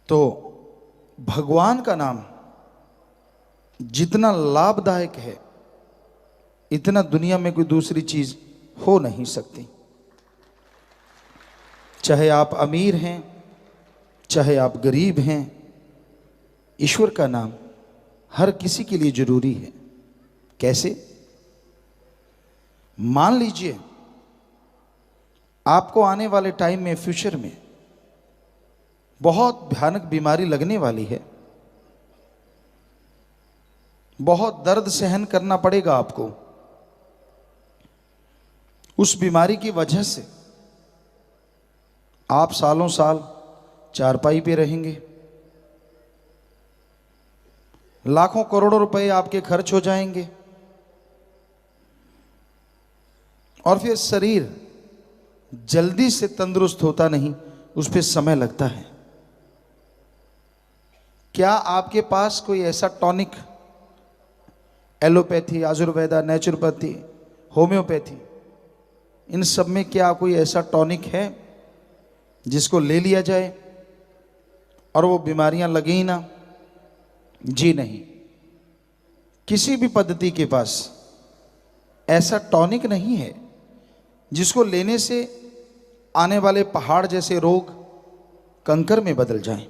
तो भगवान का नाम जितना लाभदायक है, इतना दुनिया में कोई दूसरी चीज हो नहीं सकती। चाहे आप अमीर हैं, चाहे आप गरीब हैं, ईश्वर का नाम हर किसी के लिए जरूरी है। कैसे? मान लीजिए आपको आने वाले टाइम में, फ्यूचर में बहुत भयानक बीमारी लगने वाली है, बहुत दर्द सहन करना पड़ेगा आपको। उस बीमारी की वजह से आप सालों साल चारपाई पे रहेंगे, लाखों करोड़ों रुपए आपके खर्च हो जाएंगे, और फिर शरीर जल्दी से तंदुरुस्त होता नहीं, उस पर समय लगता है। क्या आपके पास कोई ऐसा tonic, allopathy, Ayurveda, naturopathy, homeopathy, इन सब में क्या कोई ऐसा टॉनिक है जिसको ले लिया जाए और वो बीमारियां लगे ही ना? जी नहीं। किसी भी पद्धति के पास ऐसा टॉनिक नहीं है जिसको लेने से आने वाले पहाड़ जैसे रोग कंकर में बदल जाएं।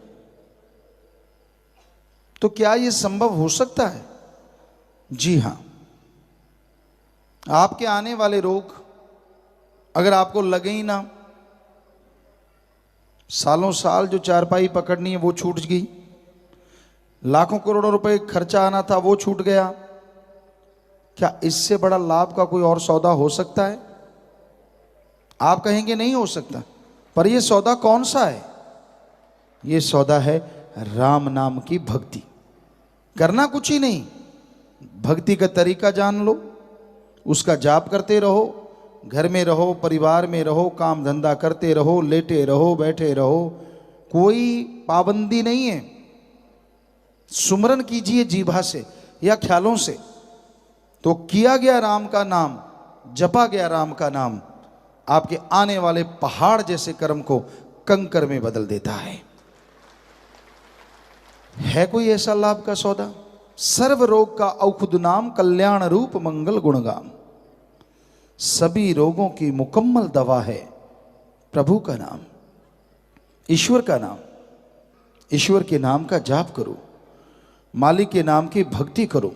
तो क्या यह संभव हो सकता है? जी हां। आपके आने वाले रोग अगर आपको लगे ही ना, सालों साल जो चारपाई पकड़नी है वो छूट गई, लाखों करोड़ों रुपए खर्चा आना था वो छूट गया, क्या इससे बड़ा लाभ का कोई और सौदा हो सकता है? आप कहेंगे नहीं हो सकता, पर यह सौदा कौन सा है? यह सौदा है राम नाम की भक्ति। करना कुछ ही नहीं, भक्ति का तरीका जान लो, उसका जाप करते रहो, घर में रहो, परिवार में रहो, काम धंधा करते रहो, लेटे रहो, बैठे रहो, कोई पाबंदी नहीं है। सुमरन कीजिए जीभा से या ख्यालों से, तो किया गया राम का नाम, जपा गया राम का नाम, आपके आने वाले पहाड़ जैसे कर्म को कंकर में बदल देता है। कोई ऐसा लाभ का सौदा? सर्व रोग का औषध नाम, कल्याण रूप मंगल गुणगाम। सभी रोगों की मुकम्मल दवा है प्रभु का नाम, ईश्वर का नाम। ईश्वर के नाम का जाप करो, मालिक के नाम की भक्ति करो।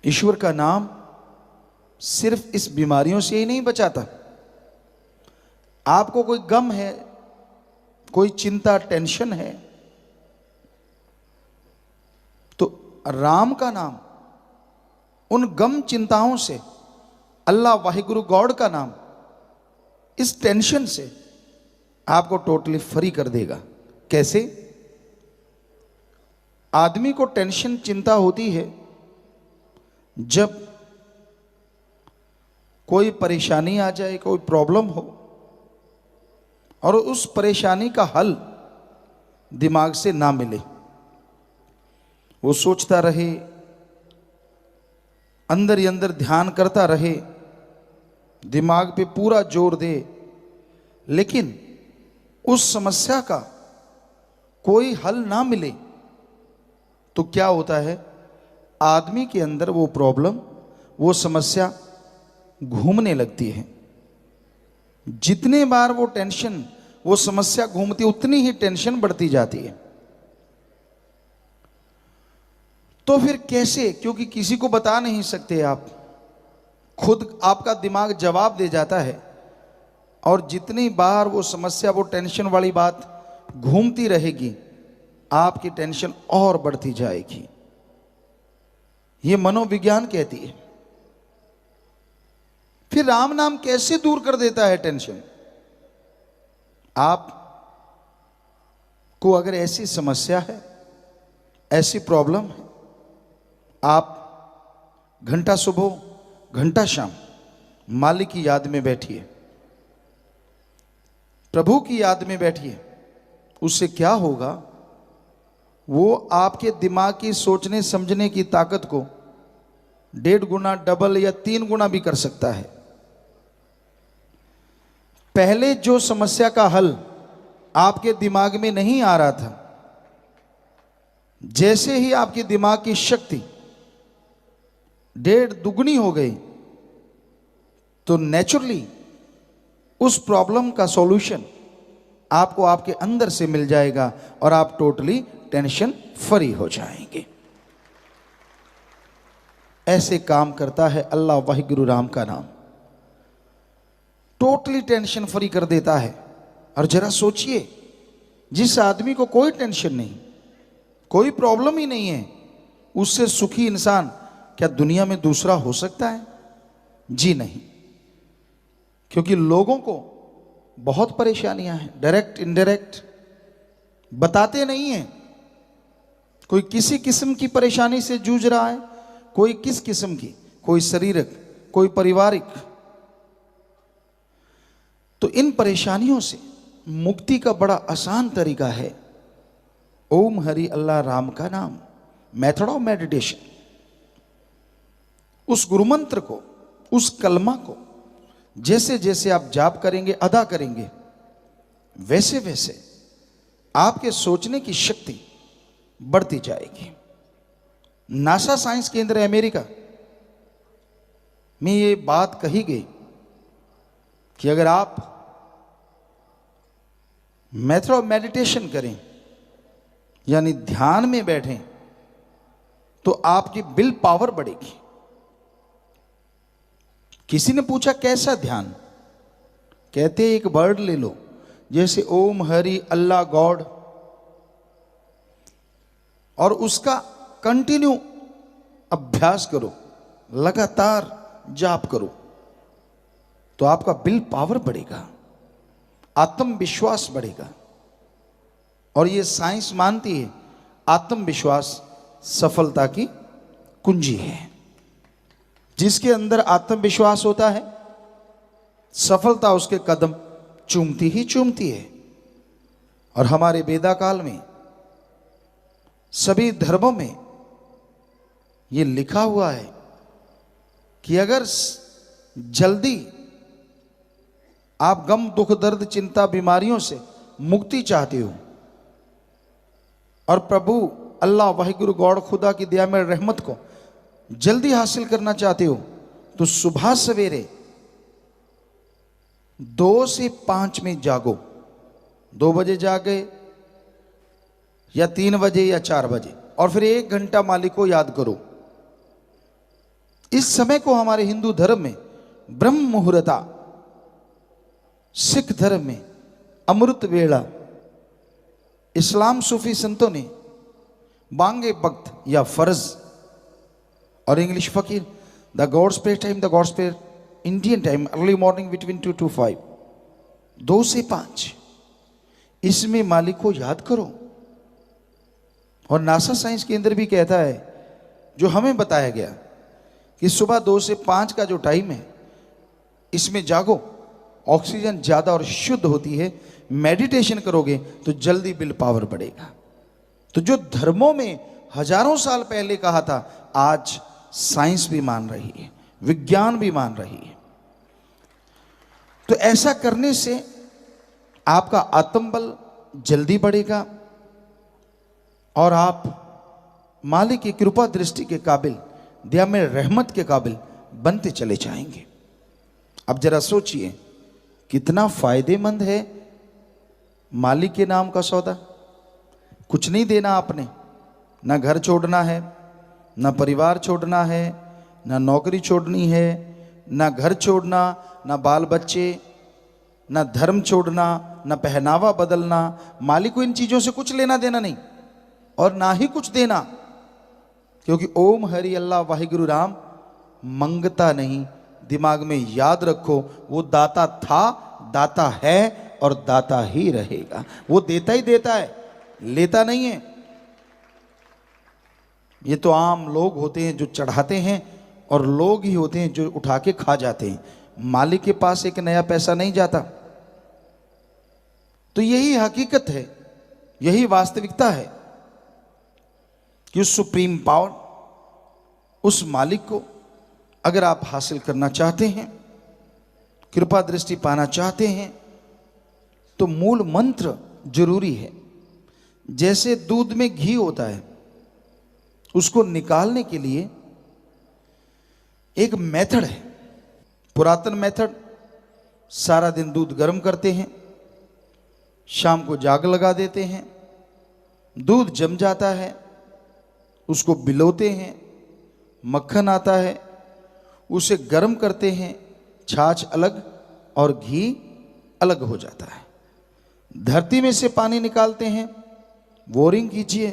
ईश्वर का नाम सिर्फ इस बीमारियों से ही नहीं बचाता। आपको कोई गम है, कोई चिंता, टेंशन है, तो राम का नाम उन गम चिंताओं से, अल्लाह वाहिगुरु गॉड का नाम इस टेंशन से आपको टोटली फ्री कर देगा। कैसे? आदमी को टेंशन, चिंता होती है जब कोई परेशानी आ जाए, कोई प्रॉब्लम हो और उस परेशानी का हल दिमाग से ना मिले, वो सोचता रहे, अंदर ही अंदर ध्यान करता रहे, दिमाग पे पूरा जोर दे, लेकिन उस समस्या का कोई हल ना मिले, तो क्या होता है, आदमी के अंदर वो प्रॉब्लम, वो समस्या घूमने लगती है। जितने बार वो टेंशन, वो समस्या घूमती, उतनी ही टेंशन बढ़ती जाती है। तो फिर कैसे? क्योंकि किसी को बता नहीं सकते आप, खुद आपका दिमाग जवाब दे जाता है, और जितनी बार वो समस्या, वो टेंशन वाली बात घूमती रहेगी, आपकी टेंशन और बढ़ती जाएगी। ये मनोविज्ञान कहती है। फिर राम नाम कैसे दूर कर देता है टेंशन? आप को अगर ऐसी समस्या है, ऐसी प्रॉब्लम है, आप घंटा सुबह घंटा शाम मालिक की याद में बैठिए, प्रभु की याद में बैठिए। उससे क्या होगा, वो आपके दिमाग की सोचने समझने की ताकत को 1.5 गुना, डबल या 3 गुना भी कर सकता है। पहले जो समस्या का हल आपके दिमाग में नहीं आ रहा था, जैसे ही आपके दिमाग की शक्ति 1.5 दुगनी हो गई, तो नेचुरली उस प्रॉब्लम का सॉल्यूशन आपको आपके अंदर से मिल जाएगा और आप टोटली टेंशन फ्री हो जाएंगे। ऐसे काम करता है अल्लाह वाहिगुरु राम का नाम, टोटली टेंशन फ्री कर देता है। और जरा सोचिए, जिस आदमी को कोई टेंशन नहीं, कोई प्रॉब्लम ही नहीं है, उससे सुखी इंसान क्या दुनिया में दूसरा हो सकता है? जी नहीं। क्योंकि लोगों को बहुत परेशानियां हैं, डायरेक्ट इनडायरेक्ट, बताते नहीं हैं। कोई किसी किस्म की परेशानी से जूझ रहा है, कोई किस किस्म की, कोई शारीरिक, कोई पारिवारिक। तो इन परेशानियों से मुक्ति का बड़ा आसान तरीका है ओम हरि अल्लाह राम का नाम, मेथड ऑफ मेडिटेशन। उस गुरु मंत्र को, उस कलमा को जैसे जैसे आप जाप करेंगे, अदा करेंगे, वैसे वैसे आपके सोचने की शक्ति बढ़ती जाएगी। नासा साइंस केंद्र अमेरिका में ये बात कही गई कि अगर आप मेथड ऑफ मेडिटेशन करें, यानी ध्यान में बैठें, तो आपकी विल पावर बढ़ेगी। किसी ने पूछा कैसा ध्यान? कहते एक वर्ड ले लो, जैसे ओम हरि अल्लाह गॉड, और उसका कंटिन्यू अभ्यास करो, लगातार जाप करो, तो आपका विल पावर बढ़ेगा, आत्मविश्वास बढ़ेगा। और ये साइंस मानती है आत्मविश्वास सफलता की कुंजी है। जिसके अंदर आत्मविश्वास होता है, सफलता उसके कदम चूमती ही चूमती है। और हमारे वेदा काल में, सभी धर्मों में ये लिखा हुआ है कि अगर जल्दी आप गम, दुख, दर्द, चिंता, बीमारियों से मुक्ति चाहते हो और प्रभु अल्लाह वाहिगुरु गॉड खुदा की दया में रहमत को जल्दी हासिल करना चाहते हो, तो सुबह सवेरे 2 से 5 में जागो। 2 बजे जागे या 3 बजे या 4 बजे, और फिर 1 घंटा मालिक को याद करो। इस समय को हमारे हिंदू धर्म में ब्रह्म मुहूर्ता, सिख धर्म में अमृत वेला, इस्लाम सूफी संतों ने बांगे वक्त या फर्ज, और इंग्लिश फकीर the gods prayer time, the gods prayer Indian time, early morning between 2 to 5, 2 से 5, इसमें मालिक को याद करो। और नासा साइंस केंद्र भी कहता है, जो हमें बताया गया, कि सुबह 2 से 5 का जो टाइम है इसमें जागो, ऑक्सीजन ज़्यादा और शुद्ध होती है। मेडिटेशन करोगे तो जल्दी विल पावर बढ़ेगा। तो जो धर्मों में हजारों साल पहले कहा था, आज साइंस भी मान रही है, विज्ञान भी मान रही है। तो ऐसा करने से आपका आत्मबल जल्दी बढ़ेगा और आप मालिक की कृपा दृष्टि के काबिल, दया में रहमत के काबिल बनते चले जाएंगे। अब जरा सोचिए कितना फायदेमंद है मालिक के नाम का सौदा। कुछ नहीं देना आपने, ना घर छोड़ना है, ना परिवार छोड़ना है, ना नौकरी छोड़नी है, ना घर छोड़ना, ना बाल बच्चे, ना धर्म छोड़ना, ना पहनावा बदलना। मालिक को इन चीज़ों से कुछ लेना देना नहीं और ना ही कुछ देना, क्योंकि ओम हरि अल्लाह वाहिगुरु राम मंगता नहीं। दिमाग में याद रखो, वो दाता था, दाता है और दाता ही रहेगा। वो देता ही देता है, लेता नहीं है। ये तो आम लोग होते हैं जो चढ़ाते हैं और लोग ही होते हैं जो उठा के खा जाते हैं। मालिक के पास एक नया पैसा नहीं जाता। तो यही हकीकत है, यही वास्तविकता है कि उस सुप्रीम पावर, उस मालिक को अगर आप हासिल करना चाहते हैं, कृपा दृष्टि पाना चाहते हैं, तो मूल मंत्र जरूरी है। जैसे दूध में घी होता है, उसको निकालने के लिए एक मेथड है, पुरातन मेथड। सारा दिन दूध गर्म करते हैं, शाम को जाग लगा देते हैं, दूध जम जाता है, उसको बिलोते हैं, मक्खन आता है, उसे गर्म करते हैं, छाछ अलग और घी अलग हो जाता है। धरती में से पानी निकालते हैं, बोरिंग कीजिए,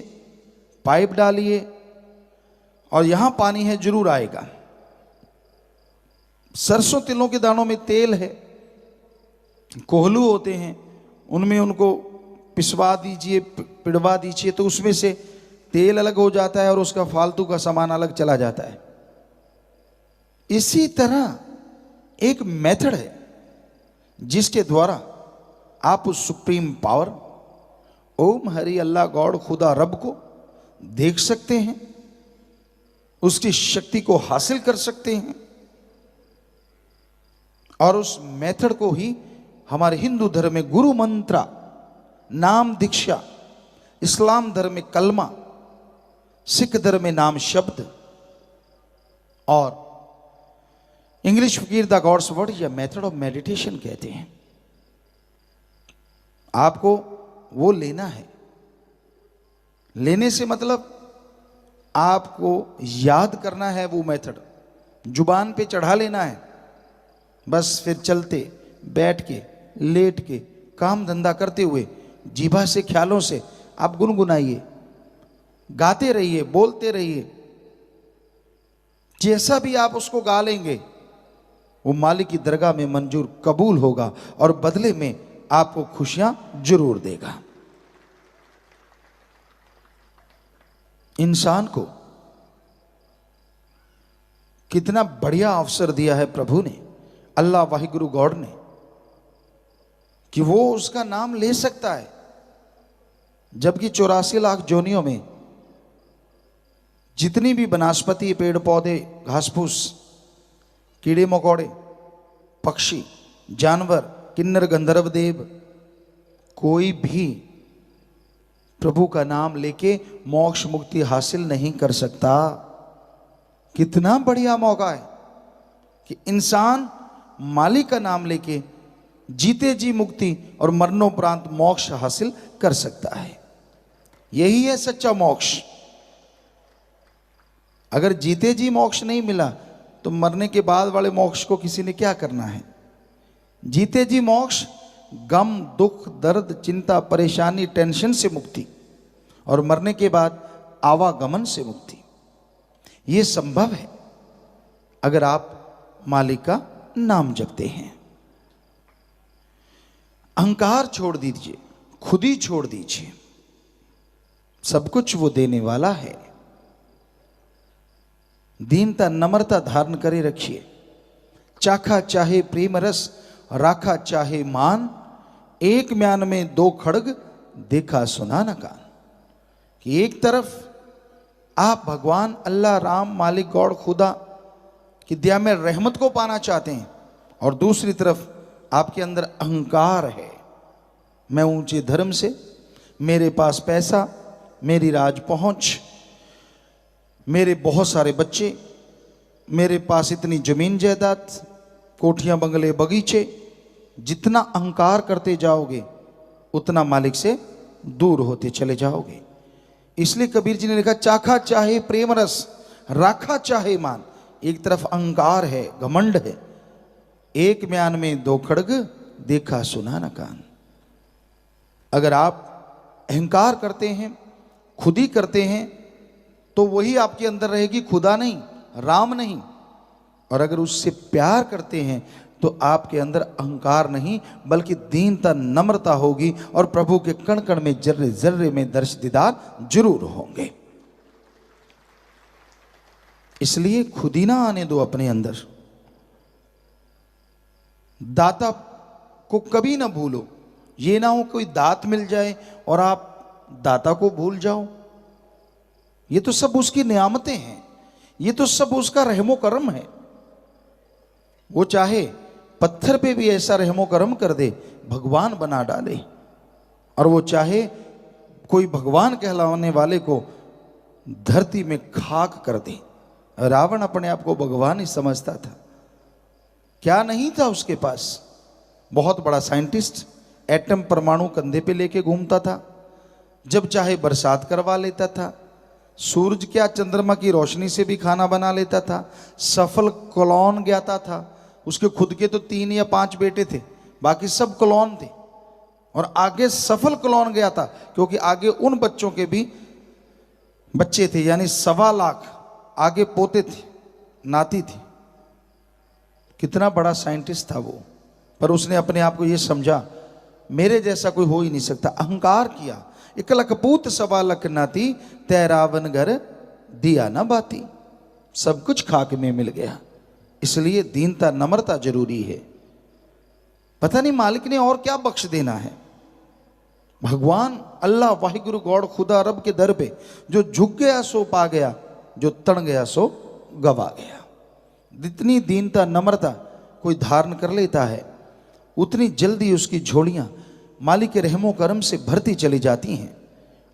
पाइप डालिए और यहां पानी है जरूर आएगा। सरसों तिलों के दानों में तेल है, कोहलू होते हैं, उनमें उनको पिसवा दीजिए, पिड़वा दीजिए, तो उसमें से तेल अलग हो जाता है और उसका फालतू का सामान अलग चला जाता है। इसी तरह एक मेथड है जिसके द्वारा आप उस सुप्रीम पावर ओम हरि अल्लाह गॉड खुदा रब को देख सकते हैं, उसकी शक्ति को हासिल कर सकते हैं। और उस मेथड को ही हमारे हिंदू धर्म में गुरु मंत्रा, नाम दीक्षा, इस्लाम धर्म में कलमा, सिख धर्म में नाम शब्द और इंग्लिश फकीर द गॉड्स वर्ड या मेथड ऑफ मेडिटेशन कहते हैं। आपको वो लेना है। लेने से मतलब आपको याद करना है वो मेथड, जुबान पे चढ़ा लेना है, बस फिर चलते, बैठ के, लेट के, काम धंधा करते हुए जीभा से, ख्यालों से आप गुनगुनाइए, गाते रहिए, बोलते रहिए। जैसा भी आप उसको गा लेंगे वो मालिक की दरगाह में मंजूर कबूल होगा और बदले में आपको खुशियां जरूर देगा। इंसान को कितना बढ़िया अवसर दिया है प्रभु ने, अल्लाह वाहिगुरु गॉड ने, कि वो उसका नाम ले सकता है। जबकि 84 लाख जोनियों में जितनी भी वनस्पति, पेड़ पौधे, घास फूस, कीड़े मकोड़े, पक्षी, जानवर, किन्नर गंधर्व देव, कोई भी प्रभु का नाम लेके मोक्ष मुक्ति हासिल नहीं कर सकता। कितना बढ़िया मौका है कि इंसान मालिक का नाम लेके जीते जी मुक्ति और मरणोपरांत मोक्ष हासिल कर सकता है। यही है सच्चा मोक्ष। अगर जीते जी मोक्ष नहीं मिला तो मरने के बाद वाले मोक्ष को किसी ने क्या करना है। जीते जी मोक्ष गम, दुख, दर्द, चिंता, परेशानी, टेंशन से मुक्ति और मरने के बाद आवागमन से मुक्ति। ये संभव है अगर आप मालिक का नाम जपते हैं। अहंकार छोड़ दीजिए, खुद ही छोड़ दीजिए। सब कुछ वो देने वाला है। दीनता नम्रता धारण करे रखिए। चाखा चाहे प्रेम रस, राखा चाहे मान, एक म्यान में दो खड़ग, देखा सुना न कान। कि एक तरफ आप भगवान अल्लाह राम मालिक गॉड खुदा की दया में रहमत को पाना चाहते हैं, और दूसरी तरफ आपके अंदर अहंकार है। मैं ऊंचे धर्म से, मेरे पास पैसा, मेरी राज पहुंच, मेरे बहुत सारे बच्चे, मेरे पास इतनी जमीन जायदाद, कोठियां बंगले बगीचे। जितना अहंकार करते जाओगे उतना मालिक से दूर होते चले जाओगे। इसलिए कबीर जी ने लिखा, चाखा चाहे प्रेम रस, राखा चाहे मान। एक तरफ अहंकार है, घमंड है, एक म्यान में दो खड़ग, देखा सुना न कान। अगर आप अहंकार करते हैं, खुद ही करते हैं, तो वही आपके अंदर रहेगी, खुदा नहीं, राम नहीं। और अगर उससे प्यार करते हैं तो आपके अंदर अहंकार नहीं बल्कि दीनता नम्रता होगी, और प्रभु के कण कण में जर्रे जर्रे में दर्श दीदार जरूर होंगे। इसलिए खुद ही ना आने दो अपने अंदर। दाता को कभी ना भूलो। ये ना हो कोई दात मिल जाए और आप दाता को भूल जाओ। ये तो सब उसकी नियामतें हैं, ये तो सब उसका रहमो करम है। वो चाहे पत्थर पे भी ऐसा रहमो करम कर दे, भगवान बना डाले, और वो चाहे कोई भगवान कहलाने वाले को धरती में खाक कर दे। रावण अपने आप को भगवान ही समझता था। क्या नहीं था उसके पास? बहुत बड़ा साइंटिस्ट, एटम परमाणु कंधे पे लेके घूमता था, जब चाहे बरसात करवा लेता था, सूरज क्या चंद्रमा की रोशनी से भी खाना बना लेता था, सफल क्लोन ज्ञाता था। उसके खुद के तो 3 या 5 बेटे थे, बाकी सब क्लोन थे। और आगे सफल क्लोन गया था, क्योंकि आगे उन बच्चों के भी बच्चे थे, यानी 1.25 लाख आगे पोते थे, नाती थी। कितना बड़ा साइंटिस्ट था वो। पर उसने अपने आप को ये समझा, मेरे जैसा कोई हो ही नहीं सकता। अहंकार किया। 1 लख पूत 1.25 लाख नाती, तैरावन घर दिया ना बाती। सब कुछ खाक में मिल गया। इसलिए दीनता नम्रता जरूरी है। पता नहीं मालिक ने और क्या बख्श देना है। भगवान अल्लाह वाहिगुरु गॉड खुदा रब के दर पे जो झुक गया सो पा गया, जो तड़ गया सो गवा गया। जितनी दीनता नम्रता कोई धारण कर लेता है, उतनी जल्दी उसकी झोलियां मालिक के रहमो करम से भरती चली जाती हैं,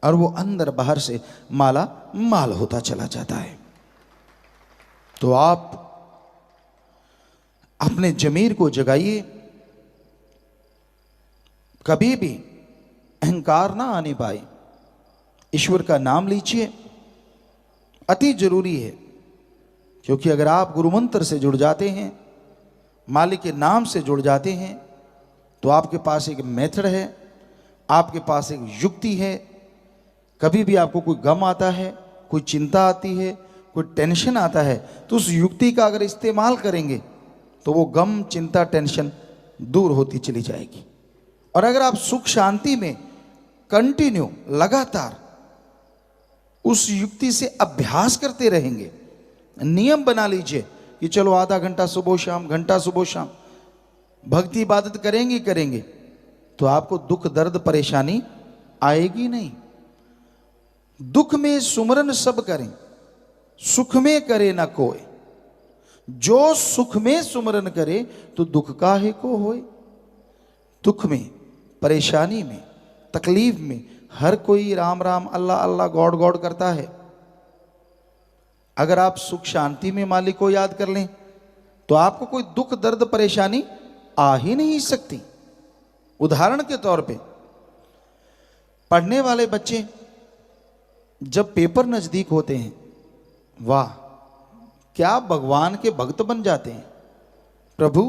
और वो अंदर बाहर से माला माल होता चला जाता है। तो आप अपने जमीर को जगाइए, कभी भी अहंकार ना आने पाए। ईश्वर का नाम लीजिए, अति जरूरी है। क्योंकि अगर आप गुरु मंत्र से जुड़ जाते हैं, मालिक के नाम से जुड़ जाते हैं, तो आपके पास एक मेथड है, आपके पास एक युक्ति है। कभी भी आपको कोई गम आता है, कोई चिंता आती है, कोई टेंशन आता है, तो उस युक्ति का अगर इस्तेमाल करेंगे तो वो गम चिंता टेंशन दूर होती चली जाएगी। और अगर आप सुख शांति में कंटिन्यू लगातार उस युक्ति से अभ्यास करते रहेंगे, नियम बना लीजिए कि चलो आधा घंटा सुबह शाम, घंटा सुबह शाम भक्ति इबादत करेंगे, तो आपको दुख दर्द परेशानी आएगी नहीं। दुख में सुमरन सब करें, सुख में करे ना कोई। जो सुख में सुमरन करे तो दुख काहे को होए। दुख में, परेशानी में, तकलीफ में हर कोई राम राम अल्लाह अल्लाह गॉड गॉड करता है। अगर आप सुख शांति में मालिक को याद कर लें तो आपको कोई दुख दर्द परेशानी आ ही नहीं सकती। उदाहरण के तौर पे, पढ़ने वाले बच्चे जब पेपर नजदीक होते हैं, वाह क्या भगवान के भक्त बन जाते हैं। प्रभु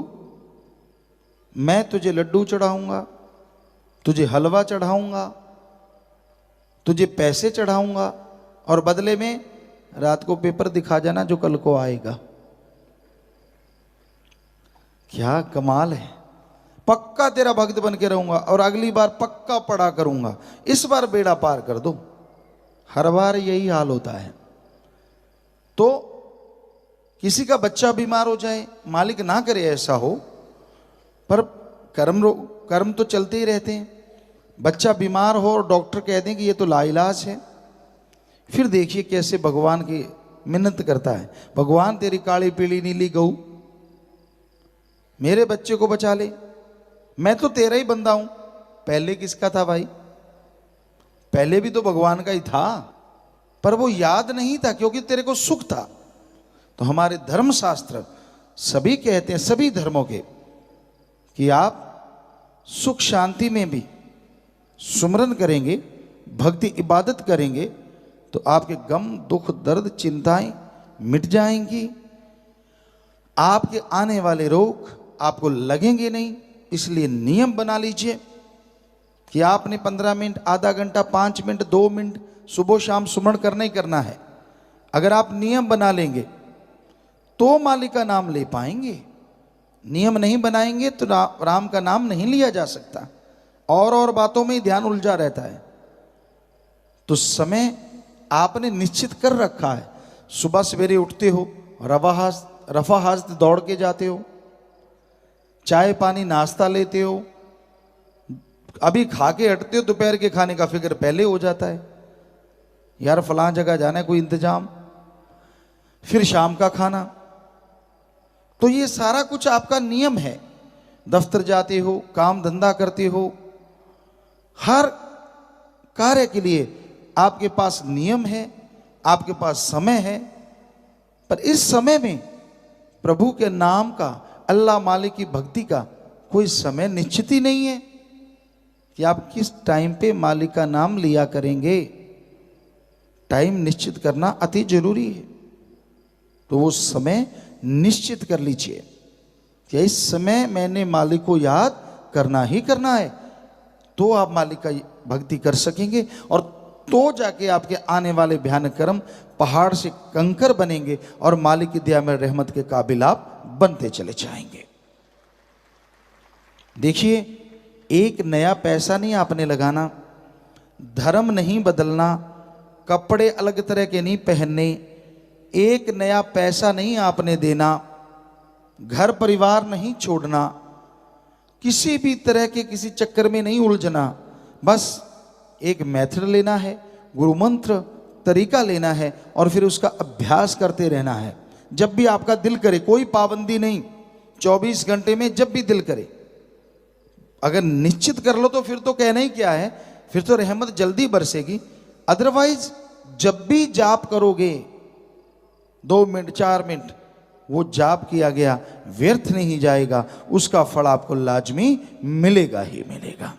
मैं तुझे लड्डू चढ़ाऊंगा, तुझे हलवा चढ़ाऊंगा, तुझे पैसे चढ़ाऊंगा, और बदले में रात को पेपर दिखा जाना जो कल को आएगा। क्या कमाल है। पक्का तेरा भक्त बन के रहूंगा और अगली बार पक्का पढ़ा करूंगा, इस बार बेड़ा पार कर दो। हर बार यही हाल होता है। तो किसी का बच्चा बीमार हो जाए, मालिक ना करे ऐसा हो, पर कर्म तो चलते ही रहते हैं। बच्चा बीमार हो और डॉक्टर कह दें कि ये तो लाइलाज है, फिर देखिए कैसे भगवान की मिन्नत करता है, भगवान तेरी काली पीली नीली गऊ मेरे बच्चे को बचा ले, मैं तो तेरा ही बंदा हूं। पहले किसका था भाई? पहले भी तो भगवान का ही था, पर वो याद नहीं था क्योंकि तेरे को सुख था। तो हमारे धर्म शास्त्र सभी कहते हैं, सभी धर्मों के, कि आप सुख शांति में भी सुमरन करेंगे, भक्ति इबादत करेंगे तो आपके गम दुख दर्द चिंताएं मिट जाएंगी, आपके आने वाले रोग आपको लगेंगे नहीं। इसलिए नियम बना लीजिए कि आपने 15 मिनट, आधा घंटा, 5 मिनट, 2 मिनट सुबह शाम सुमरण करना ही करना है। अगर आप नियम बना लेंगे तो मालिक का नाम ले पाएंगे, नियम नहीं बनाएंगे तो राम का नाम नहीं लिया जा सकता, और बातों में ही ध्यान उलझा रहता है। तो समय आपने निश्चित कर रखा है, सुबह सवेरे उठते हो, रफा हस्त दौड़ के जाते हो, चाय पानी नाश्ता लेते हो, अभी खा के हटते हो, दोपहर के खाने का फिक्र पहले हो जाता है, यार फलां जगह जाना है, कोई इंतजाम, फिर शाम का खाना। तो ये सारा कुछ आपका नियम है। दफ्तर जाते हो, काम धंधा करते हो, हर कार्य के लिए आपके पास नियम है, आपके पास समय है, पर इस समय में प्रभु के नाम का, अल्लाह मालिक की भक्ति का कोई समय निश्चित ही नहीं है कि आप किस टाइम पे मालिक का नाम लिया करेंगे। टाइम निश्चित करना अति जरूरी है। तो वो समय निश्चित कर लीजिए कि इस समय मैंने मालिक को याद करना ही करना है, तो आप मालिक का भक्ति कर सकेंगे, और तो जाके आपके आने वाले भयानक कर्म पहाड़ से कंकर बनेंगे और मालिक की दया में रहमत के काबिल आप बनते चले जाएंगे। देखिए, एक नया पैसा नहीं आपने लगाना, धर्म नहीं बदलना, कपड़े अलग तरह के नहीं पहनने, एक नया पैसा नहीं आपने देना, घर परिवार नहीं छोड़ना, किसी भी तरह के किसी चक्कर में नहीं उलझना। बस एक मेथड लेना है, गुरु मंत्र तरीका लेना है और फिर उसका अभ्यास करते रहना है। जब भी आपका दिल करे, कोई पाबंदी नहीं, 24 घंटे में जब भी दिल करे, अगर निश्चित कर लो तो फिर तो कहना ही क्या है, फिर तो रहमत जल्दी बरसेगी। अदरवाइज जब भी जाप करोगे 2 मिनट 4 मिनट, वो जाप किया गया व्यर्थ नहीं जाएगा, उसका फल आपको लाजमी मिलेगा ही मिलेगा।